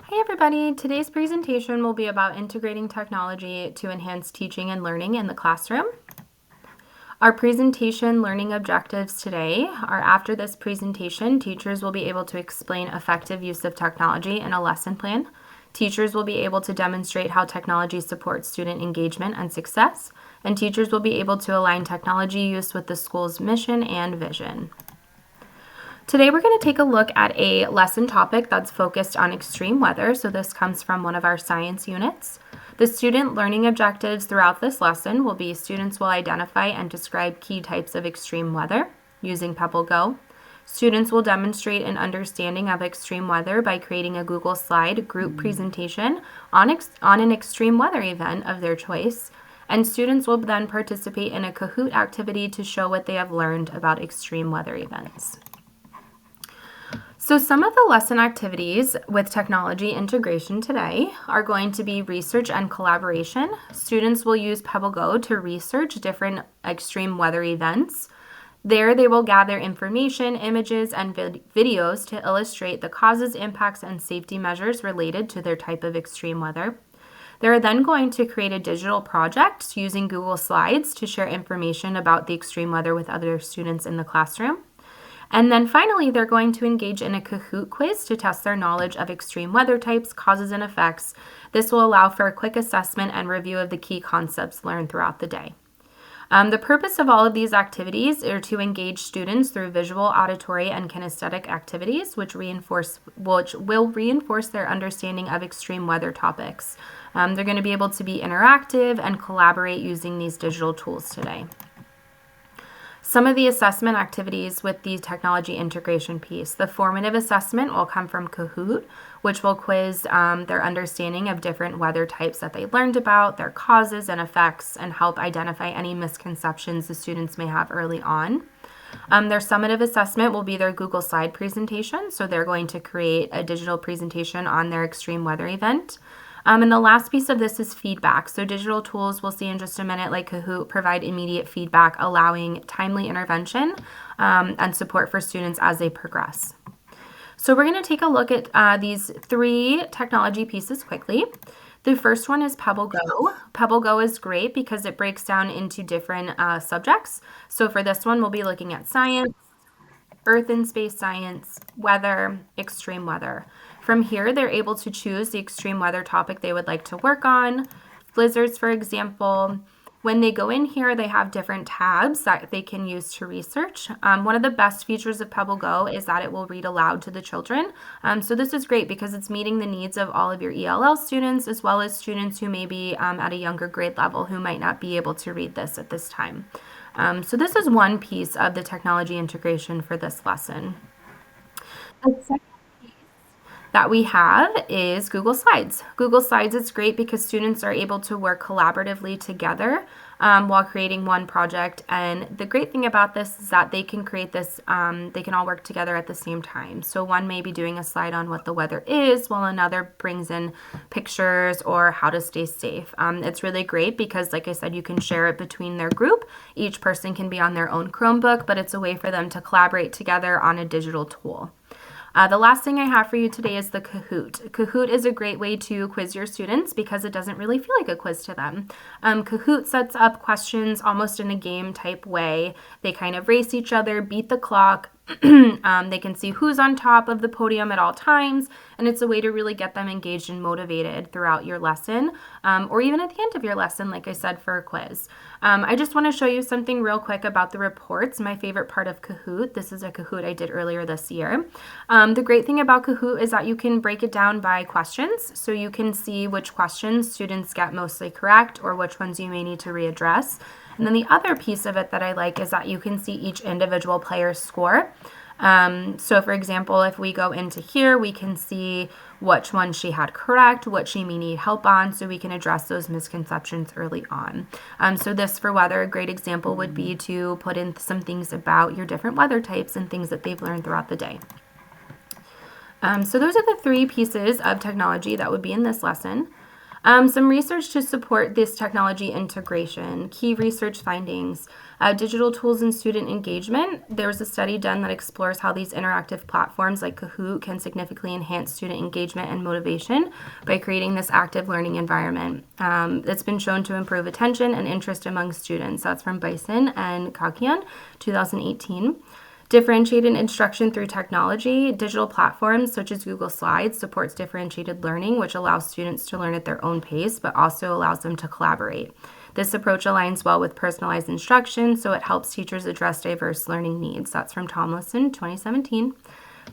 Hi everybody, today's presentation will be about integrating technology to enhance teaching and learning in the classroom. Our presentation learning objectives today are after this presentation, teachers will be able to explain effective use of technology in a lesson plan. Teachers will be able to demonstrate how technology supports student engagement and success, and teachers will be able to align technology use with the school's mission and vision. Today we're going to take a look at a lesson topic that's focused on extreme weather, so this comes from one of our science units. The student learning objectives throughout this lesson will be students will identify and describe key types of extreme weather using Pebble Go. Students will demonstrate an understanding of extreme weather by creating a Google Slide group presentation on an extreme weather event of their choice. And students will then participate in a Kahoot activity to show what they have learned about extreme weather events. So some of the lesson activities with technology integration today are going to be research and collaboration. Students will use Pebble Go to research different extreme weather events. There they will gather information, images, and videos to illustrate the causes, impacts, and safety measures related to their type of extreme weather. They're then going to create a digital project using Google Slides to share information about the extreme weather with other students in the classroom. And then finally, they're going to engage in a Kahoot quiz to test their knowledge of extreme weather types, causes, and effects. This will allow for a quick assessment and review of the key concepts learned throughout the day. The purpose of all of these activities are to engage students through visual, auditory, and kinesthetic activities, which will reinforce their understanding of extreme weather topics. They're going to be able to be interactive and collaborate using these digital tools today. Some of the assessment activities with the technology integration piece. The formative assessment will come from Kahoot, which will quiz their understanding of different weather types that they learned about, their causes and effects, and help identify any misconceptions the students may have early on. Their summative assessment will be their Google Slide presentation, so they're going to create a digital presentation on their extreme weather event. And the last piece of this is feedback. So digital tools, we'll see in just a minute, like Kahoot, provide immediate feedback, allowing timely intervention and support for students as they progress. So we're going to take a look at these three technology pieces quickly. The first one is Pebble Go. Pebble Go is great because it breaks down into different subjects. So for this one, we'll be looking at science, earth and space science, weather, extreme weather. From here, they're able to choose the extreme weather topic they would like to work on. Blizzards, for example. When they go in here, they have different tabs that they can use to research. One of the best features of Pebble Go is that it will read aloud to the children. So this is great because it's meeting the needs of all of your ELL students as well as students who may be at a younger grade level who might not be able to read this at this time. So this is one piece of the technology integration for this lesson. The second piece that we have is Google Slides. Google Slides is great because students are able to work collaboratively together while creating one project. And the great thing about this is that they can create this, they can all work together at the same time. So one may be doing a slide on what the weather is, while another brings in pictures or how to stay safe. It's really great because, like I said, you can share it between their group. Each person can be on their own Chromebook, but it's a way for them to collaborate together on a digital tool. The last thing I have for you today is the Kahoot. Kahoot is a great way to quiz your students because it doesn't really feel like a quiz to them. Kahoot sets up questions almost in a game type way. They kind of race each other, beat the clock. They can see who's on top of the podium at all times, and it's a way to really get them engaged and motivated throughout your lesson, or even at the end of your lesson, like I said, for a quiz. I just want to show you something real quick about the reports, my favorite part of Kahoot. This is a Kahoot I did earlier this year. The great thing about Kahoot is that you can break it down by questions, so you can see which questions students get mostly correct or which ones you may need to readdress. And then the other piece of it that I like is that you can see each individual player's score. So for example, if we go into here, we can see which one she had correct, what she may need help on, so we can address those misconceptions early on. So this for weather, a great example would be to put in some things about your different weather types and things that they've learned throughout the day. So those are the three pieces of technology that would be in this lesson. Some research to support this technology integration. Key research findings. Digital tools and student engagement. There was a study done that explores how these interactive platforms like Kahoot can significantly enhance student engagement and motivation by creating this active learning environment. It's been shown to improve attention and interest among students. That's from Bison and Kakian, 2018. Differentiated instruction through technology. Digital platforms such as Google Slides supports differentiated learning, which allows students to learn at their own pace, but also allows them to collaborate. This approach aligns well with personalized instruction, so it helps teachers address diverse learning needs. That's from Tomlinson, 2017.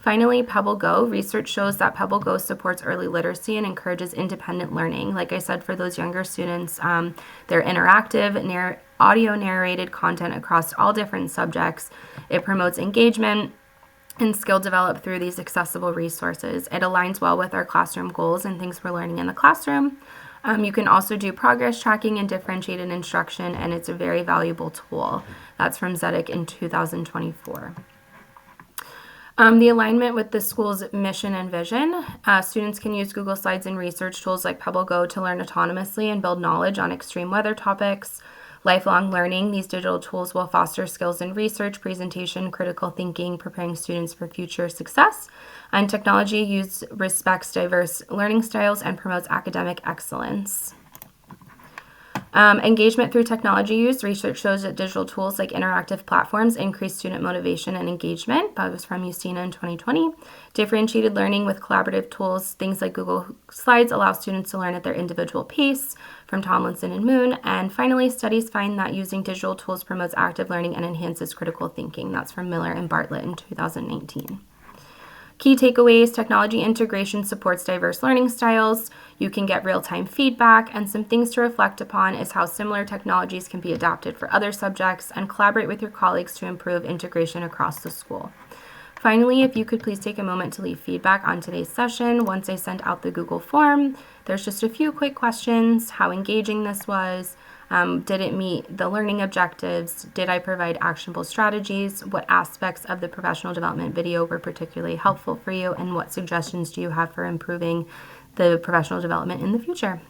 Finally, Pebble Go. Research shows that Pebble Go supports early literacy and encourages independent learning. Like I said, for those younger students, they're interactive, audio narrated content across all different subjects. It promotes engagement and skill developed through these accessible resources. It aligns well with our classroom goals and things we're learning in the classroom. You can also do progress tracking and differentiated instruction, and it's a very valuable tool. That's from Zedek in 2024. The alignment with the school's mission and vision. Students can use Google Slides and research tools like Pebble Go to learn autonomously and build knowledge on extreme weather topics. Lifelong learning. These digital tools will foster skills in research, presentation, critical thinking, preparing students for future success. And technology use respects diverse learning styles and promotes academic excellence. Engagement through technology use. Research shows that digital tools like interactive platforms increase student motivation and engagement. That was from Justina in 2020. Differentiated learning with collaborative tools. Things like Google Slides allow students to learn at their individual pace, from Tomlinson and Moon. And finally, studies find that using digital tools promotes active learning and enhances critical thinking. That's from Miller and Bartlett in 2019. Key takeaways. Technology integration supports diverse learning styles. You can get real-time feedback, and some things to reflect upon is how similar technologies can be adapted for other subjects, and collaborate with your colleagues to improve integration across the school. Finally, if you could please take a moment to leave feedback on today's session. Once I send out the Google form, there's just a few quick questions. How engaging this was. Did it meet the learning objectives? Did I provide actionable strategies? What aspects of the professional development video were particularly helpful for you? And what suggestions do you have for improving the professional development in the future?